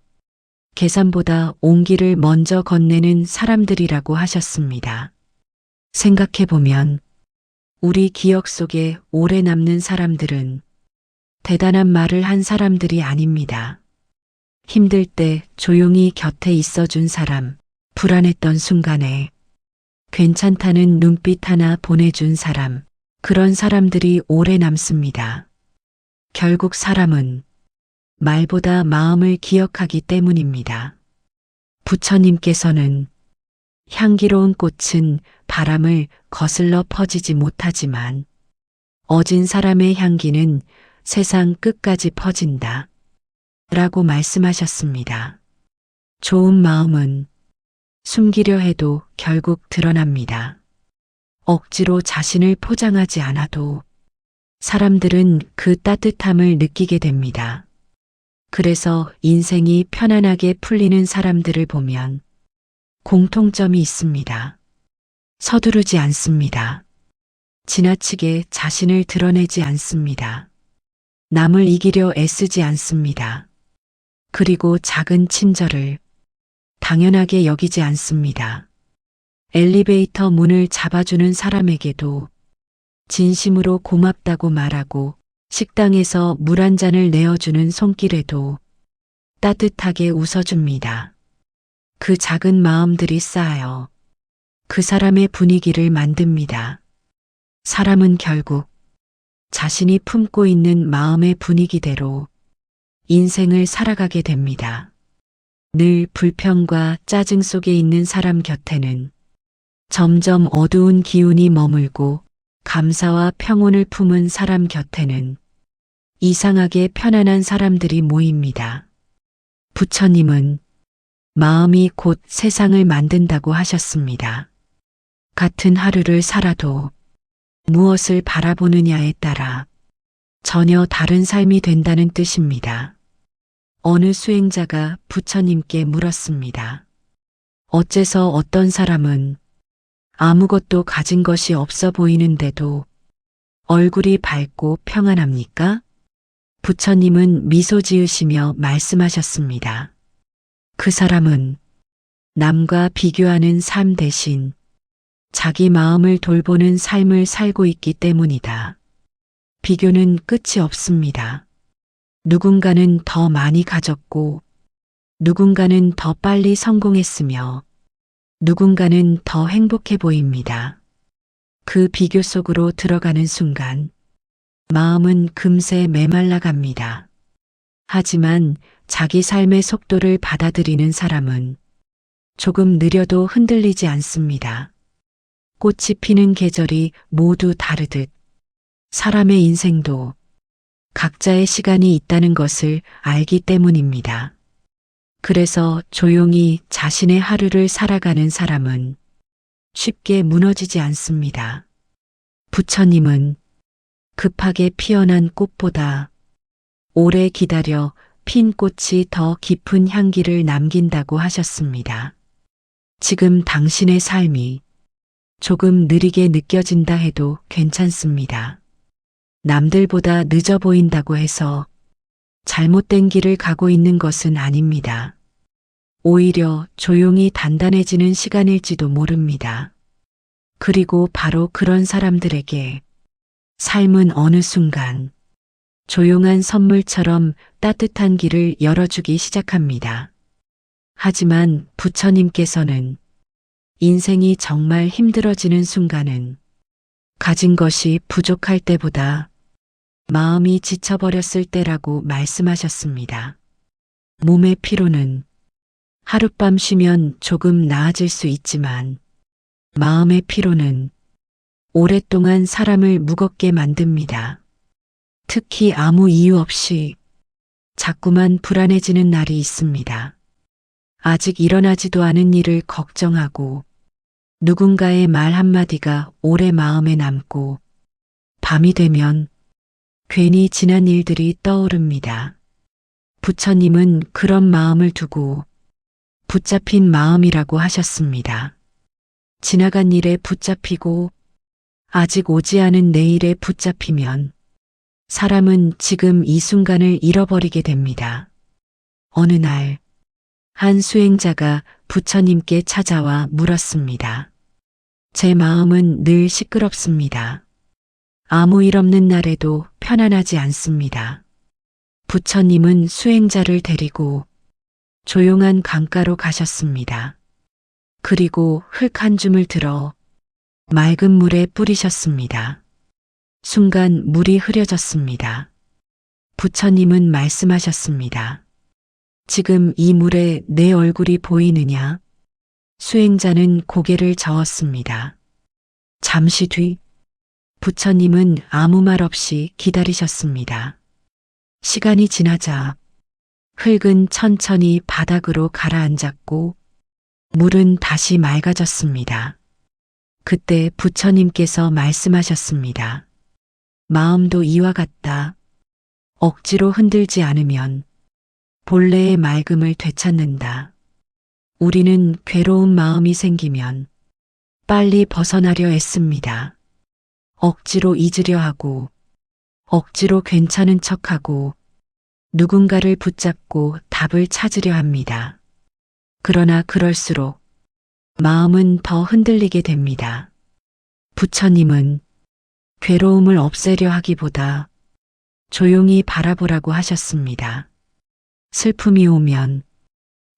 계산보다 온기를 먼저 건네는 사람들이라고 하셨습니다. 생각해보면 우리 기억 속에 오래 남는 사람들은 대단한 말을 한 사람들이 아닙니다. 힘들 때 조용히 곁에 있어준 사람, 불안했던 순간에 괜찮다는 눈빛 하나 보내준 사람, 그런 사람들이 오래 남습니다. 결국 사람은 말보다 마음을 기억하기 때문입니다. 부처님께서는 향기로운 꽃은 바람을 거슬러 퍼지지 못하지만 어진 사람의 향기는 세상 끝까지 퍼진다. 라고 말씀하셨습니다. 좋은 마음은 숨기려 해도 결국 드러납니다. 억지로 자신을 포장하지 않아도 사람들은 그 따뜻함을 느끼게 됩니다. 그래서 인생이 편안하게 풀리는 사람들을 보면 공통점이 있습니다. 서두르지 않습니다. 지나치게 자신을 드러내지 않습니다. 남을 이기려 애쓰지 않습니다. 그리고 작은 친절을 당연하게 여기지 않습니다. 엘리베이터 문을 잡아주는 사람에게도 진심으로 고맙다고 말하고 식당에서 물 한 잔을 내어주는 손길에도 따뜻하게 웃어줍니다. 그 작은 마음들이 쌓여 그 사람의 분위기를 만듭니다. 사람은 결국 자신이 품고 있는 마음의 분위기대로 인생을 살아가게 됩니다. 늘 불평과 짜증 속에 있는 사람 곁에는 점점 어두운 기운이 머물고 감사와 평온을 품은 사람 곁에는 이상하게 편안한 사람들이 모입니다. 부처님은 마음이 곧 세상을 만든다고 하셨습니다. 같은 하루를 살아도 무엇을 바라보느냐에 따라 전혀 다른 삶이 된다는 뜻입니다. 어느 수행자가 부처님께 물었습니다. 어째서 어떤 사람은 아무것도 가진 것이 없어 보이는데도 얼굴이 밝고 평안합니까? 부처님은 미소 지으시며 말씀하셨습니다. 그 사람은 남과 비교하는 삶 대신 자기 마음을 돌보는 삶을 살고 있기 때문이다. 비교는 끝이 없습니다. 누군가는 더 많이 가졌고 누군가는 더 빨리 성공했으며 누군가는 더 행복해 보입니다. 그 비교 속으로 들어가는 순간 마음은 금세 메말라 갑니다. 하지만 자기 삶의 속도를 받아들이는 사람은 조금 느려도 흔들리지 않습니다. 꽃이 피는 계절이 모두 다르듯 사람의 인생도 각자의 시간이 있다는 것을 알기 때문입니다. 그래서 조용히 자신의 하루를 살아가는 사람은 쉽게 무너지지 않습니다. 부처님은 급하게 피어난 꽃보다 오래 기다려 핀 꽃이 더 깊은 향기를 남긴다고 하셨습니다. 지금 당신의 삶이 조금 느리게 느껴진다 해도 괜찮습니다. 남들보다 늦어 보인다고 해서 잘못된 길을 가고 있는 것은 아닙니다. 오히려 조용히 단단해지는 시간일지도 모릅니다. 그리고 바로 그런 사람들에게 삶은 어느 순간 조용한 선물처럼 따뜻한 길을 열어주기 시작합니다. 하지만 부처님께서는 인생이 정말 힘들어지는 순간은 가진 것이 부족할 때보다 마음이 지쳐버렸을 때라고 말씀하셨습니다. 몸의 피로는 하룻밤 쉬면 조금 나아질 수 있지만 마음의 피로는 오랫동안 사람을 무겁게 만듭니다. 특히 아무 이유 없이 자꾸만 불안해지는 날이 있습니다. 아직 일어나지도 않은 일을 걱정하고 누군가의 말 한마디가 오래 마음에 남고 밤이 되면 괜히 지난 일들이 떠오릅니다. 부처님은 그런 마음을 두고 붙잡힌 마음이라고 하셨습니다. 지나간 일에 붙잡히고 아직 오지 않은 내일에 붙잡히면 사람은 지금 이 순간을 잃어버리게 됩니다. 어느 날, 한 수행자가 부처님께 찾아와 물었습니다. 제 마음은 늘 시끄럽습니다. 아무 일 없는 날에도 편안하지 않습니다. 부처님은 수행자를 데리고 조용한 강가로 가셨습니다. 그리고 흙 한 줌을 들어 맑은 물에 뿌리셨습니다. 순간 물이 흐려졌습니다. 부처님은 말씀하셨습니다. 지금 이 물에 내 얼굴이 보이느냐? 수행자는 고개를 저었습니다. 잠시 뒤 부처님은 아무 말 없이 기다리셨습니다. 시간이 지나자 흙은 천천히 바닥으로 가라앉았고 물은 다시 맑아졌습니다. 그때 부처님께서 말씀하셨습니다. 마음도 이와 같다. 억지로 흔들지 않으면 본래의 맑음을 되찾는다. 우리는 괴로운 마음이 생기면 빨리 벗어나려 애씁니다. 억지로 잊으려 하고, 억지로 괜찮은 척하고, 누군가를 붙잡고 답을 찾으려 합니다. 그러나 그럴수록 마음은 더 흔들리게 됩니다. 부처님은 괴로움을 없애려 하기보다 조용히 바라보라고 하셨습니다. 슬픔이 오면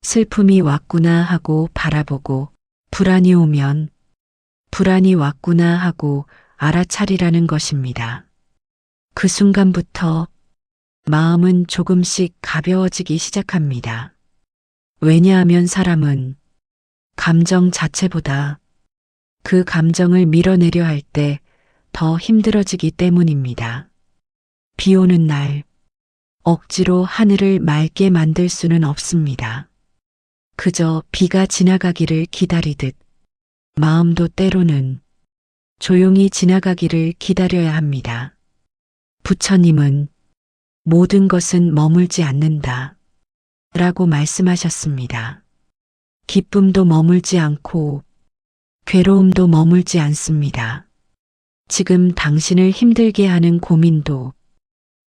슬픔이 왔구나 하고 바라보고, 불안이 오면 불안이 왔구나 하고 알아차리라는 것입니다. 그 순간부터 마음은 조금씩 가벼워지기 시작합니다. 왜냐하면 사람은 감정 자체보다 그 감정을 밀어내려 할 때 더 힘들어지기 때문입니다. 비 오는 날, 억지로 하늘을 맑게 만들 수는 없습니다. 그저 비가 지나가기를 기다리듯 마음도 때로는 조용히 지나가기를 기다려야 합니다. 부처님은 모든 것은 머물지 않는다 라고 말씀하셨습니다. 기쁨도 머물지 않고 괴로움도 머물지 않습니다. 지금 당신을 힘들게 하는 고민도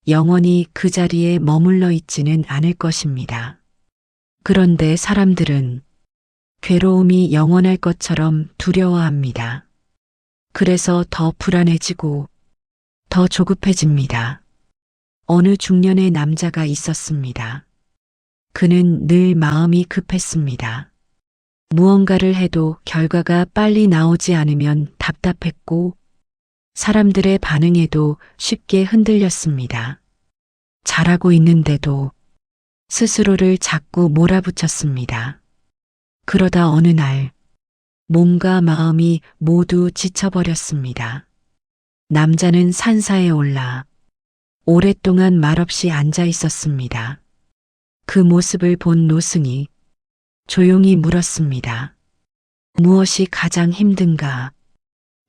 영원히 그 자리에 머물러 있지는 않을 것입니다. 그런데 사람들은 괴로움이 영원할 것처럼 두려워합니다. 그래서 더 불안해지고 더 조급해집니다. 어느 중년의 남자가 있었습니다. 그는 늘 마음이 급했습니다. 무언가를 해도 결과가 빨리 나오지 않으면 답답했고 사람들의 반응에도 쉽게 흔들렸습니다. 잘하고 있는데도 스스로를 자꾸 몰아붙였습니다. 그러다 어느 날 몸과 마음이 모두 지쳐버렸습니다. 남자는 산사에 올라 오랫동안 말없이 앉아 있었습니다. 그 모습을 본 노승이 조용히 물었습니다. 무엇이 가장 힘든가?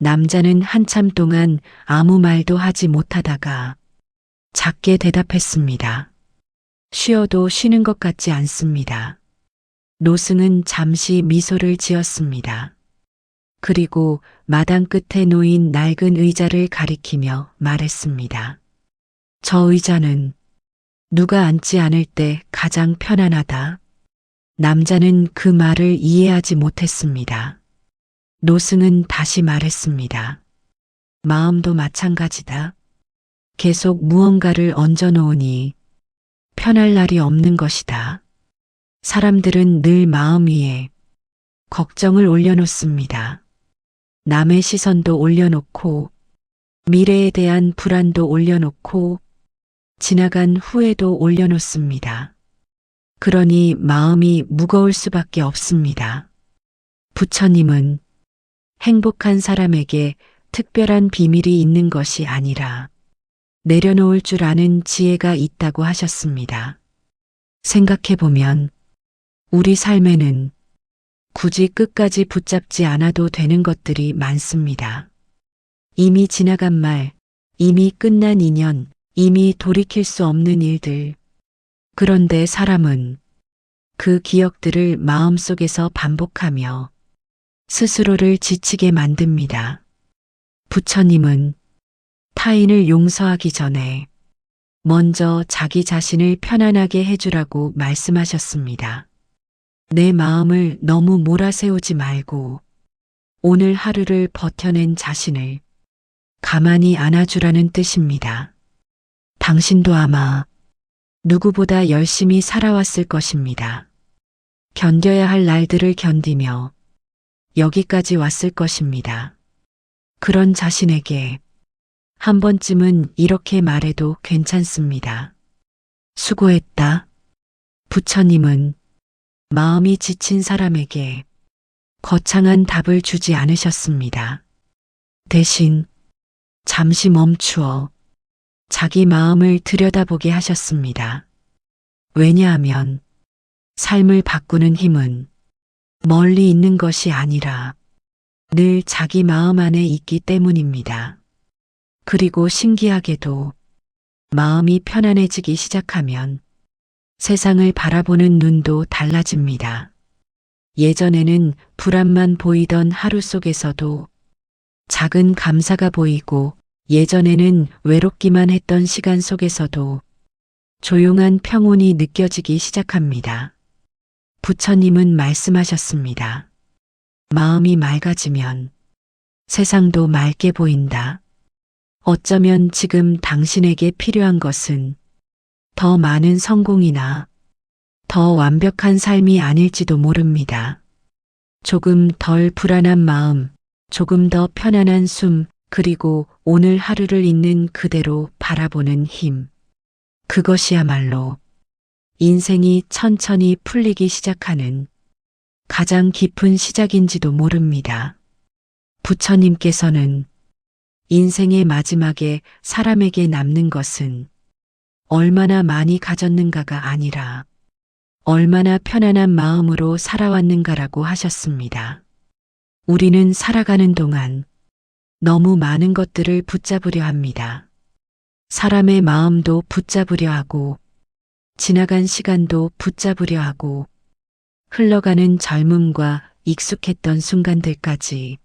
남자는 한참 동안 아무 말도 하지 못하다가 작게 대답했습니다. 쉬어도 쉬는 것 같지 않습니다. 노승은 잠시 미소를 지었습니다. 그리고 마당 끝에 놓인 낡은 의자를 가리키며 말했습니다. 저 의자는 누가 앉지 않을 때 가장 편안하다. 남자는 그 말을 이해하지 못했습니다. 노승은 다시 말했습니다. 마음도 마찬가지다. 계속 무언가를 얹어 놓으니 편할 날이 없는 것이다. 사람들은 늘 마음 위에 걱정을 올려놓습니다. 남의 시선도 올려놓고 미래에 대한 불안도 올려놓고 지나간 후회도 올려놓습니다. 그러니 마음이 무거울 수밖에 없습니다. 부처님은 행복한 사람에게 특별한 비밀이 있는 것이 아니라 내려놓을 줄 아는 지혜가 있다고 하셨습니다. 생각해보면 우리 삶에는 굳이 끝까지 붙잡지 않아도 되는 것들이 많습니다. 이미 지나간 말, 이미 끝난 인연, 이미 돌이킬 수 없는 일들. 그런데 사람은 그 기억들을 마음속에서 반복하며 스스로를 지치게 만듭니다. 부처님은 타인을 용서하기 전에 먼저 자기 자신을 편안하게 해주라고 말씀하셨습니다. 내 마음을 너무 몰아세우지 말고 오늘 하루를 버텨낸 자신을 가만히 안아주라는 뜻입니다. 당신도 아마 누구보다 열심히 살아왔을 것입니다. 견뎌야 할 날들을 견디며 여기까지 왔을 것입니다. 그런 자신에게 한 번쯤은 이렇게 말해도 괜찮습니다. 수고했다. 부처님은 마음이 지친 사람에게 거창한 답을 주지 않으셨습니다. 대신 잠시 멈추어 자기 마음을 들여다보게 하셨습니다. 왜냐하면 삶을 바꾸는 힘은 멀리 있는 것이 아니라 늘 자기 마음 안에 있기 때문입니다. 그리고 신기하게도 마음이 편안해지기 시작하면 세상을 바라보는 눈도 달라집니다. 예전에는 불안만 보이던 하루 속에서도 작은 감사가 보이고 예전에는 외롭기만 했던 시간 속에서도 조용한 평온이 느껴지기 시작합니다. 부처님은 말씀하셨습니다. 마음이 맑아지면 세상도 맑게 보인다. 어쩌면 지금 당신에게 필요한 것은 더 많은 성공이나 더 완벽한 삶이 아닐지도 모릅니다. 조금 덜 불안한 마음, 조금 더 편안한 숨, 그리고 오늘 하루를 있는 그대로 바라보는 힘. 그것이야말로 인생이 천천히 풀리기 시작하는 가장 깊은 시작인지도 모릅니다. 부처님께서는 인생의 마지막에 사람에게 남는 것은 얼마나 많이 가졌는가가 아니라 얼마나 편안한 마음으로 살아왔는가라고 하셨습니다. 우리는 살아가는 동안 너무 많은 것들을 붙잡으려 합니다. 사람의 마음도 붙잡으려 하고 지나간 시간도 붙잡으려 하고 흘러가는 젊음과 익숙했던 순간들까지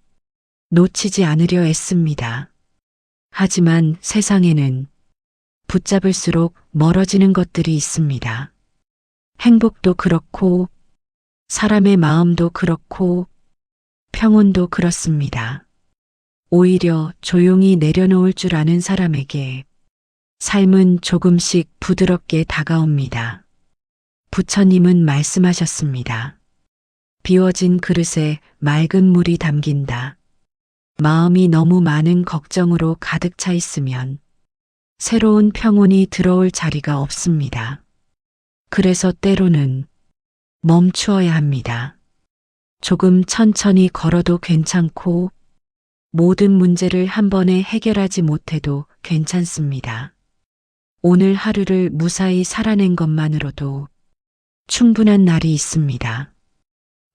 놓치지 않으려 애씁니다. 하지만 세상에는 붙잡을수록 멀어지는 것들이 있습니다. 행복도 그렇고 사람의 마음도 그렇고 평온도 그렇습니다. 오히려 조용히 내려놓을 줄 아는 사람에게 삶은 조금씩 부드럽게 다가옵니다. 부처님은 말씀하셨습니다. 비워진 그릇에 맑은 물이 담긴다. 마음이 너무 많은 걱정으로 가득 차 있으면 새로운 평온이 들어올 자리가 없습니다. 그래서 때로는 멈추어야 합니다. 조금 천천히 걸어도 괜찮고 모든 문제를 한 번에 해결하지 못해도 괜찮습니다. 오늘 하루를 무사히 살아낸 것만으로도 충분한 날이 있습니다.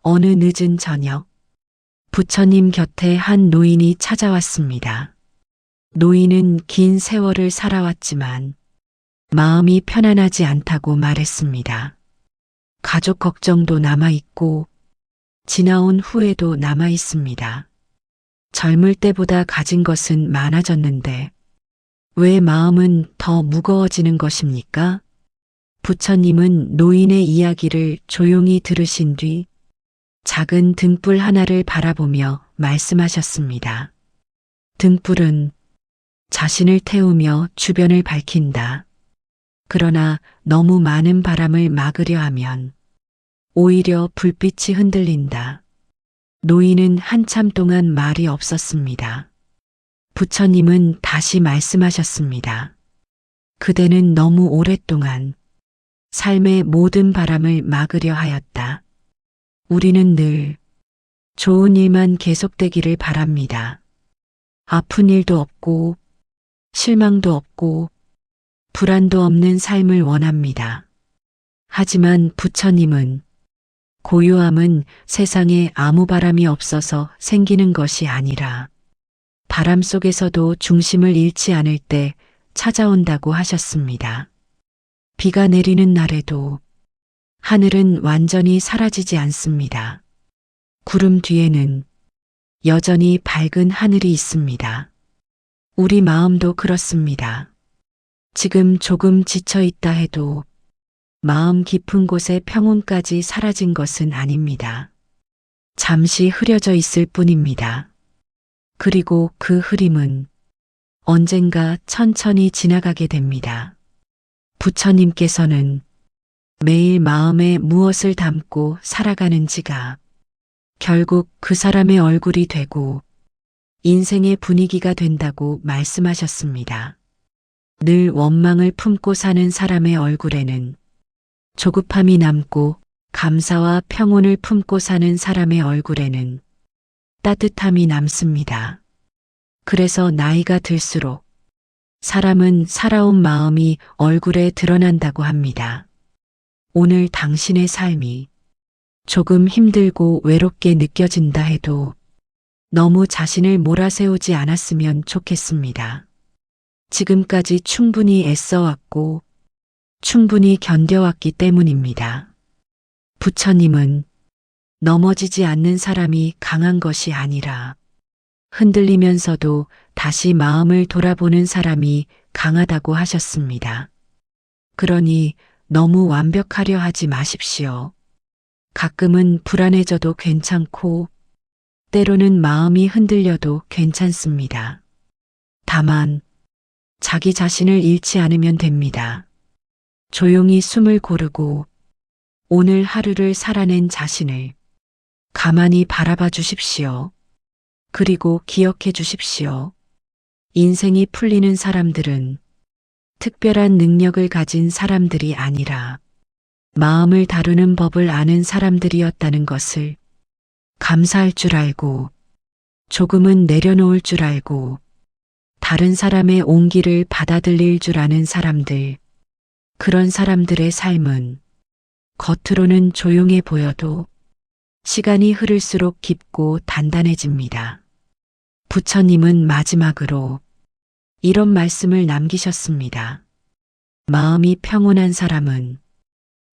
어느 늦은 저녁, 부처님 곁에 한 노인이 찾아왔습니다. 노인은 긴 세월을 살아왔지만 마음이 편안하지 않다고 말했습니다. 가족 걱정도 남아있고 지나온 후회도 남아있습니다. 젊을 때보다 가진 것은 많아졌는데 왜 마음은 더 무거워지는 것입니까? 부처님은 노인의 이야기를 조용히 들으신 뒤 작은 등불 하나를 바라보며 말씀하셨습니다. 등불은 자신을 태우며 주변을 밝힌다. 그러나 너무 많은 바람을 막으려 하면 오히려 불빛이 흔들린다. 노인은 한참 동안 말이 없었습니다. 부처님은 다시 말씀하셨습니다. 그대는 너무 오랫동안 삶의 모든 바람을 막으려 하였다. 우리는 늘 좋은 일만 계속되기를 바랍니다. 아픈 일도 없고 실망도 없고 불안도 없는 삶을 원합니다. 하지만 부처님은 고요함은 세상에 아무 바람이 없어서 생기는 것이 아니라 바람 속에서도 중심을 잃지 않을 때 찾아온다고 하셨습니다. 비가 내리는 날에도 하늘은 완전히 사라지지 않습니다. 구름 뒤에는 여전히 밝은 하늘이 있습니다. 우리 마음도 그렇습니다. 지금 조금 지쳐 있다 해도 마음 깊은 곳의 평온까지 사라진 것은 아닙니다. 잠시 흐려져 있을 뿐입니다. 그리고 그 흐림은 언젠가 천천히 지나가게 됩니다. 부처님께서는 매일 마음에 무엇을 담고 살아가는지가 결국 그 사람의 얼굴이 되고 인생의 분위기가 된다고 말씀하셨습니다. 늘 원망을 품고 사는 사람의 얼굴에는 조급함이 남고 감사와 평온을 품고 사는 사람의 얼굴에는 따뜻함이 남습니다. 그래서 나이가 들수록 사람은 살아온 마음이 얼굴에 드러난다고 합니다. 오늘 당신의 삶이 조금 힘들고 외롭게 느껴진다 해도 너무 자신을 몰아세우지 않았으면 좋겠습니다. 지금까지 충분히 애써왔고 충분히 견뎌왔기 때문입니다. 부처님은 넘어지지 않는 사람이 강한 것이 아니라 흔들리면서도 다시 마음을 돌아보는 사람이 강하다고 하셨습니다. 그러니 너무 완벽하려 하지 마십시오. 가끔은 불안해져도 괜찮고 때로는 마음이 흔들려도 괜찮습니다. 다만 자기 자신을 잃지 않으면 됩니다. 조용히 숨을 고르고 오늘 하루를 살아낸 자신을 가만히 바라봐 주십시오. 그리고 기억해 주십시오. 인생이 풀리는 사람들은 특별한 능력을 가진 사람들이 아니라 마음을 다루는 법을 아는 사람들이었다는 것을 감사할 줄 알고 조금은 내려놓을 줄 알고 다른 사람의 온기를 받아들일 줄 아는 사람들, 그런 사람들의 삶은 겉으로는 조용해 보여도 시간이 흐를수록 깊고 단단해집니다. 부처님은 마지막으로 이런 말씀을 남기셨습니다. 마음이 평온한 사람은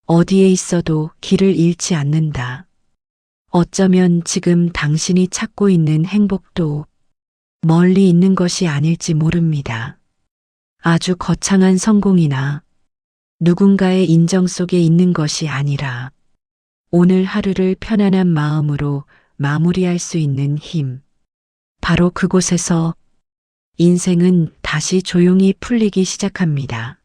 어디에 있어도 길을 잃지 않는다. 어쩌면 지금 당신이 찾고 있는 행복도 멀리 있는 것이 아닐지 모릅니다. 아주 거창한 성공이나 누군가의 인정 속에 있는 것이 아니라 오늘 하루를 편안한 마음으로 마무리할 수 있는 힘. 바로 그곳에서 인생은 다시 조용히 풀리기 시작합니다.